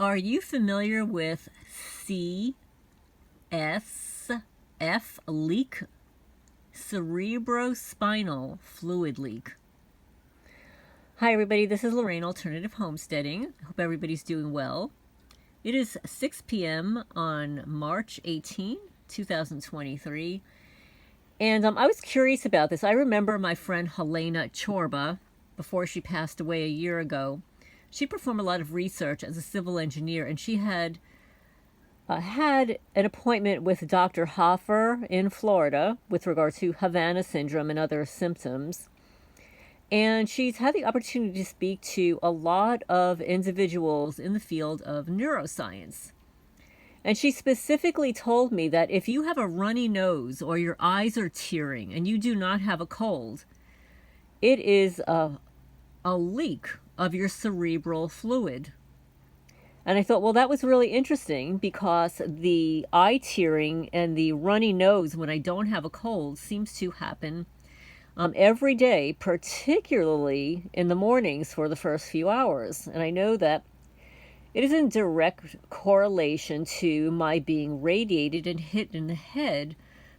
Are you familiar with CSF leak? Cerebrospinal fluid leak. Hi everybody, this is Lorraine, Alternative Homesteading. I hope everybody's doing well. It is 6 p.m. on March 18, 2023. And I was curious about this. I remember my friend Helena Chorba, before she passed away a year ago. She performed a lot of research as a civil engineer, and she had an appointment with Dr. Hoffer in Florida with regard to Havana syndrome and other symptoms. And she's had the opportunity to speak to a lot of individuals in the field of neuroscience. And she specifically told me that if you have a runny nose or your eyes are tearing and you do not have a cold, it is a leak of your cerebral fluid. And I thought, well, that was really interesting because the eye tearing and the runny nose when I don't have a cold seems to happen every day, particularly in the mornings for the first few hours. And I know that it is in direct correlation to my being radiated and hit in the head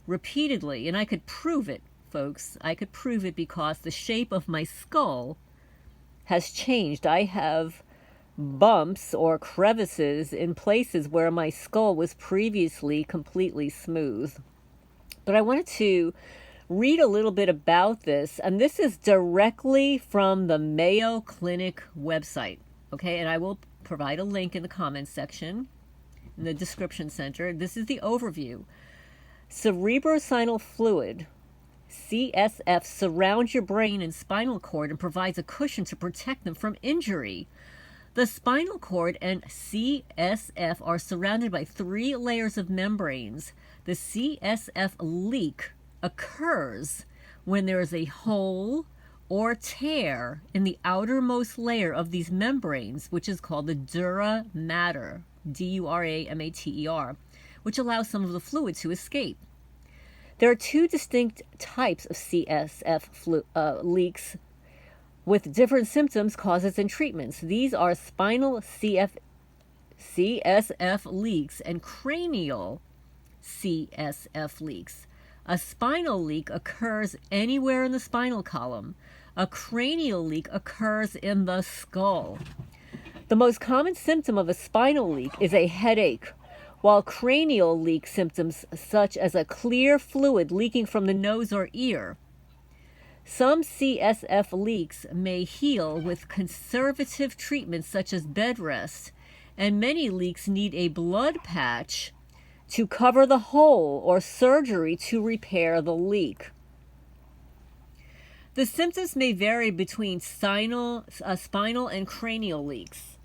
repeatedly. And I could prove it, folks. I could prove it because the shape of my skull has changed. I have bumps or crevices in places where my skull was previously completely smooth. But I wanted to read a little bit about this, and this is directly from the Mayo Clinic website, okay? And I will provide a link in the comments section, in the description center. This is the overview. Cerebrospinal fluid, CSF, surrounds your brain and spinal cord and provides a cushion to protect them from injury. The spinal cord and CSF are surrounded by 3 layers of membranes. The CSF leak occurs when there is a hole or tear in the outermost layer of these membranes, which is called the dura mater, D-U-R-A-M-A-T-E-R, which allows some of the fluid to escape. There are 2 distinct types of CSF leaks with different symptoms, causes, and treatments. These are spinal CSF leaks and cranial CSF leaks. A spinal leak occurs anywhere in the spinal column. A cranial leak occurs in the skull. The most common symptom of a spinal leak is a headache, while cranial leak symptoms such as a clear fluid leaking from the nose or ear. Some CSF leaks may heal with conservative treatments such as bed rest, and many leaks need a blood patch to cover the hole or surgery to repair the leak. The symptoms may vary between spinal and cranial leaks.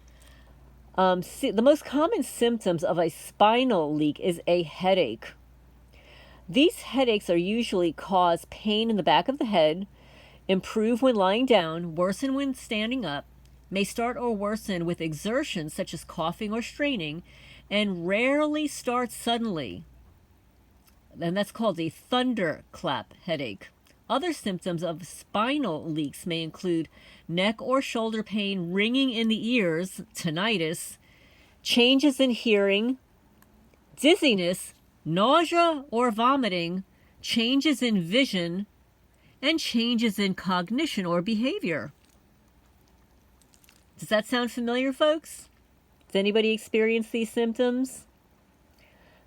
The most common symptoms of a spinal leak is a headache. These headaches are usually cause pain in the back of the head, improve when lying down, worsen when standing up, may start or worsen with exertion such as coughing or straining, and rarely start suddenly. And that's called a thunderclap headache. Other symptoms of spinal leaks may include neck or shoulder pain, ringing in the ears, tinnitus, changes in hearing, dizziness, nausea or vomiting, changes in vision, and changes in cognition or behavior. Does that sound familiar, folks? Does anybody experience these symptoms?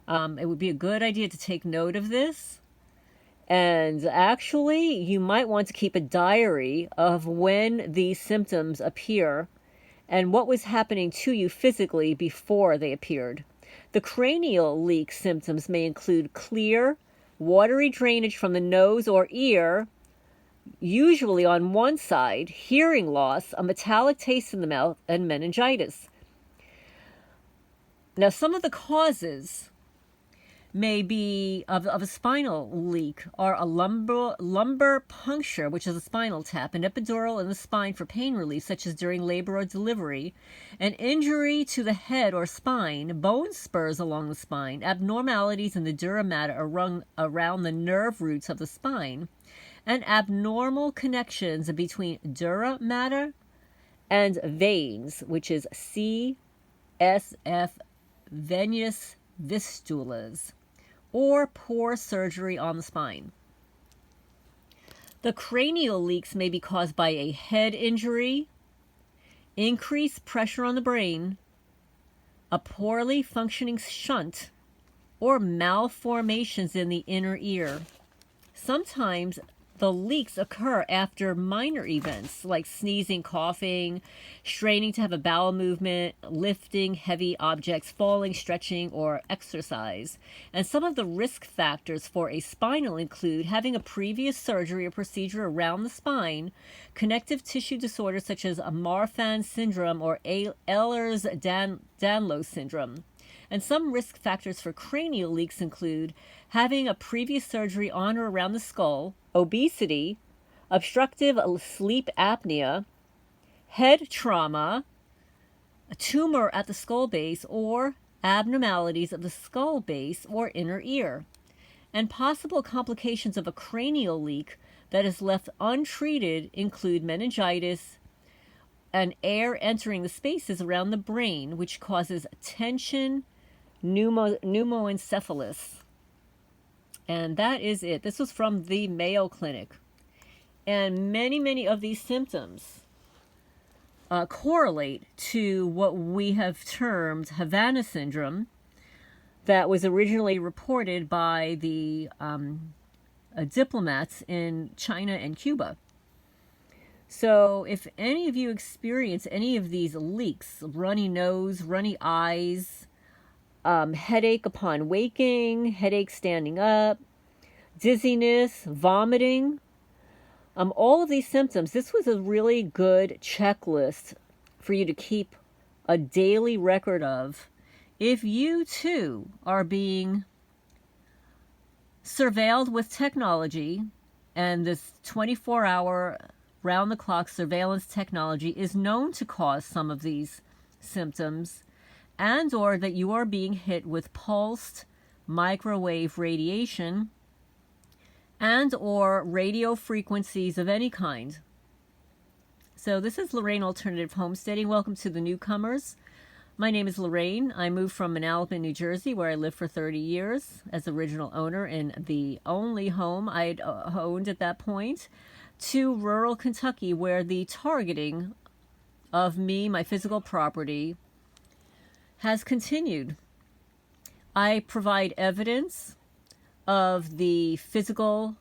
It would be a good idea to take note of this. And actually, you might want to keep a diary of when these symptoms appear and what was happening to you physically before they appeared. The cranial leak symptoms may include clear, watery drainage from the nose or ear, usually on one side, hearing loss, a metallic taste in the mouth, and meningitis. Now, some of the causes may be of a spinal leak are a lumbar puncture, which is a spinal tap, an epidural in the spine for pain relief, such as during labor or delivery, an injury to the head or spine, bone spurs along the spine, abnormalities in the dura mater around the nerve roots of the spine, and abnormal connections between dura mater and veins, which is CSF CSF venous fistulas, or poor surgery on the spine. The cranial leaks may be caused by a head injury, increased pressure on the brain, a poorly functioning shunt, or malformations in the inner ear. Sometimes the leaks occur after minor events like sneezing, coughing, straining to have a bowel movement, lifting heavy objects, falling, stretching, or exercise. And some of the risk factors for a spinal include having a previous surgery or procedure around the spine, connective tissue disorders such as Marfan syndrome or Ehlers-Danlos syndrome. And some risk factors for cranial leaks include having a previous surgery on or around the skull, obesity, obstructive sleep apnea, head trauma, a tumor at the skull base, or abnormalities of the skull base or inner ear. And possible complications of a cranial leak that is left untreated include meningitis and air entering the spaces around the brain, which causes tension, pneumoencephalus. And that is it. This was from the Mayo Clinic. And many of these symptoms correlate to what we have termed Havana syndrome, that was originally reported by the diplomats in China and Cuba. So if any of you experience any of these leaks, runny nose, runny eyes, headache upon waking, headache standing up, dizziness, vomiting, all of these symptoms, this was a really good checklist for you to keep a daily record of if you too are being surveilled with technology, and this 24-hour round-the-clock surveillance technology is known to cause some of these symptoms, and or that you are being hit with pulsed microwave radiation and or radio frequencies of any kind. So this is Lorraine Alternative Homesteading. Welcome to the newcomers. My name is Lorraine. I moved from Manalapan, New Jersey, where I lived for 30 years as original owner in the only home I'd owned at that point, to rural Kentucky, where the targeting of me, my physical property, has continued. I provide evidence of the physical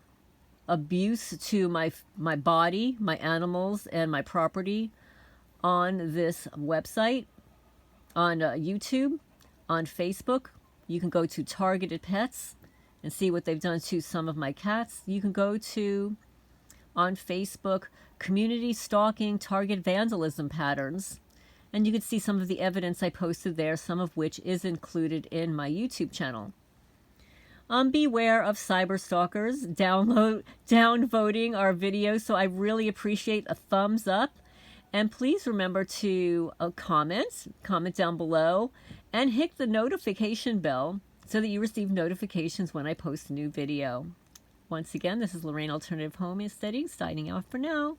abuse to my body, my animals, and my property on this website, on YouTube, on Facebook. You can go to Targeted Pets and see what they've done to some of my cats. You can go to, on Facebook, Community Stalking Target Vandalism Patterns, and you can see some of the evidence I posted there, some of which is included in my YouTube channel. Beware of cyber stalkers downvoting our videos, so I really appreciate a thumbs up. And please remember to comment down below, and hit the notification bell so that you receive notifications when I post a new video. Once again, this is Lorraine Alternative Homesteading, signing off for now.